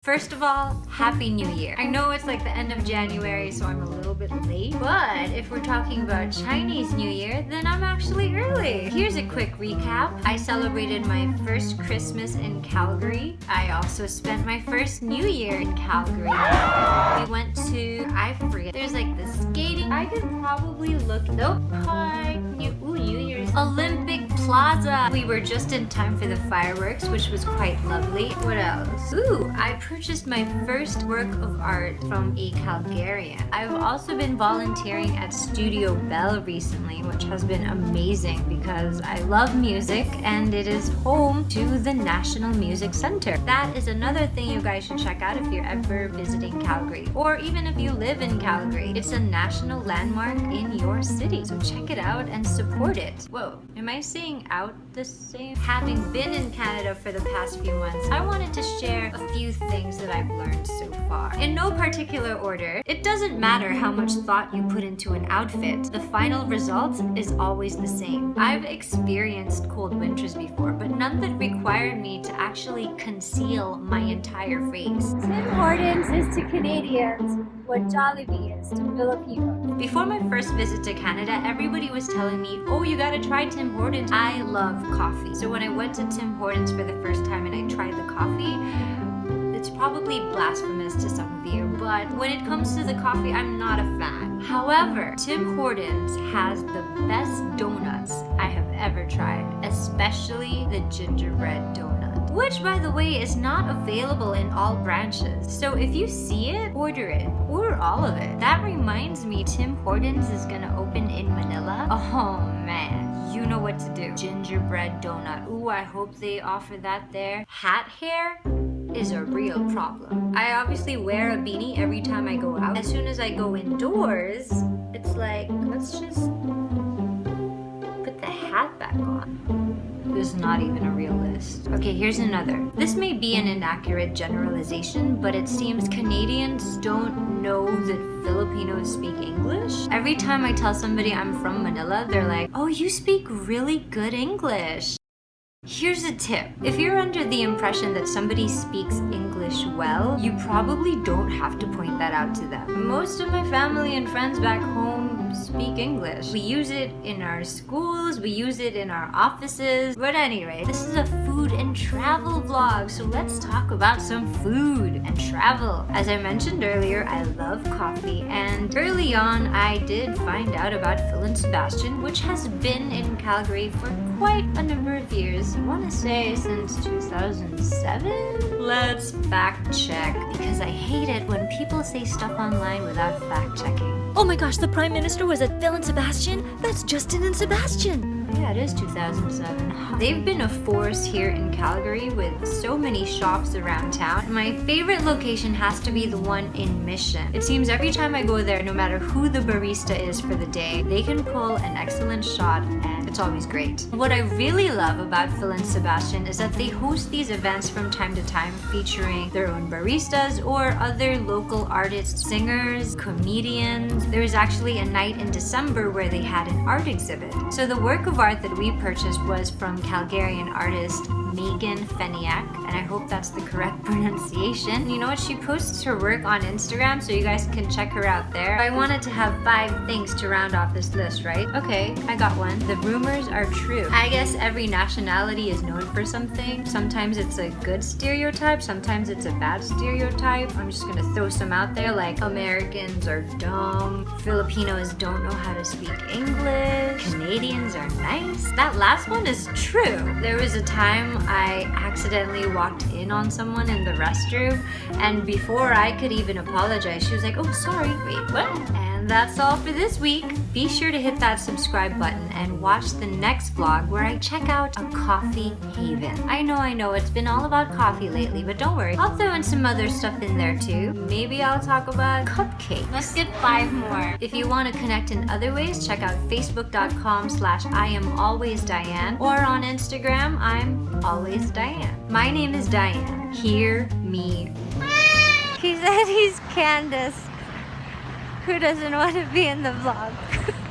First of all, Happy New Year. I know it's like the end of January, so I'm a little bit late, but if we're talking about Chinese New Year, then I'm actually early. Here's a quick recap. I celebrated my first Christmas in Calgary. I also spent my first New Year in Calgary. We went to, I forget, there's like the skating. I could probably look, nope, New Year's Olympic Plaza. We were just in time for the fireworks, which was quite lovely. What else? Ooh, I purchased my first work of art from a Calgarian. I've also been volunteering at Studio Bell recently, which has been amazing because I love music and it is home to the National Music Center. That is another thing you guys should check out if you're ever visiting Calgary, or even if you live in Calgary. It's a national landmark in your city, so check it out and support it. Whoa, am I saying out the same? Having been in Canada for the past few months, I wanted to share a few things that I've learned so far. In no particular order, it doesn't matter how much thought you put into an outfit, the final result is always the same. I've experienced cold winters before, but none that required me to actually conceal my entire face. Tim Hortons is to Canadians what Jollibee is to Filipinos. Before my first visit to Canada, everybody was telling me, oh, you gotta try Tim Hortons. I love coffee. So when I went to Tim Hortons for the first time and I tried the coffee, it's probably blasphemous to some of you, but when it comes to the coffee, I'm not a fan. However, Tim Hortons has the best donuts I have ever tried, especially the gingerbread donut, which by the way is not available in all branches. So if you see it, order it. Order all of it. That reminds me, Tim Hortons is gonna open in Manila. Oh man, you know what to do. Gingerbread donut. Ooh, I hope they offer that there. Hat hair is a real problem. I obviously wear a beanie every time I go out. As soon as I go indoors, it's like, let's just put the hat back on. There's not even a real list. Okay, here's another. This may be an inaccurate generalization, but it seems Canadians don't know that Filipinos speak English. Every time I tell somebody I'm from Manila, they're like, oh, you speak really good English. Here's a tip. If you're under the impression that somebody speaks English well, you probably don't have to point that out to them. Most of my family and friends back home speak English. We use it in our schools, we use it in our offices. But anyway, this is a food and travel vlog, so let's talk about some food and travel. As I mentioned earlier, I love coffee, and early on I did find out about Phil and Sebastian, which has been in Calgary for quite a number of years. I want to say since 2007? Let's fact check, because I hate it when people say stuff online without fact checking. Oh my gosh, the Prime Minister was at Phil and Sebastian? That's Justin and Sebastian. Yeah, it is 2007. They've been a force here in Calgary with so many shops around town. My favorite location has to be the one in Mission. It seems every time I go there, no matter who the barista is for the day, they can pull an excellent shot and it's always great. What I really love about Phil and Sebastian is that they host these events from time to time featuring their own baristas or other local artists, singers, comedians. There was actually a night in December where they had an art exhibit. So the work of art that we purchased was from Calgarian artist Megan Feniak, and I hope that's the correct pronunciation. You know what? She posts her work on Instagram, so you guys can check her out there. I wanted to have 5 things to round off this list, right? Okay, I got one. The rumors are true. I guess every nationality is known for something. Sometimes it's a good stereotype, sometimes it's a bad stereotype. I'm just gonna throw some out there, like Americans are dumb, Filipinos don't know how to speak English, Canadians are nice. That last one is true. There was a time I accidentally walked in on someone in the restroom, and before I could even apologize, she was like, oh, sorry, wait, what? And that's all for this week. Be sure to hit that subscribe button and watch the next vlog where I check out a coffee haven. I know, it's been all about coffee lately, but don't worry, I'll throw in some other stuff in there too. Maybe I'll talk about cupcakes. Let's get 5 more. If you want to connect in other ways, check out facebook.com/IamAlwaysDiane, or on Instagram, I'm Always Diane. My name is Diane. Hear me. He said he's Candace, who doesn't want to be in the vlog.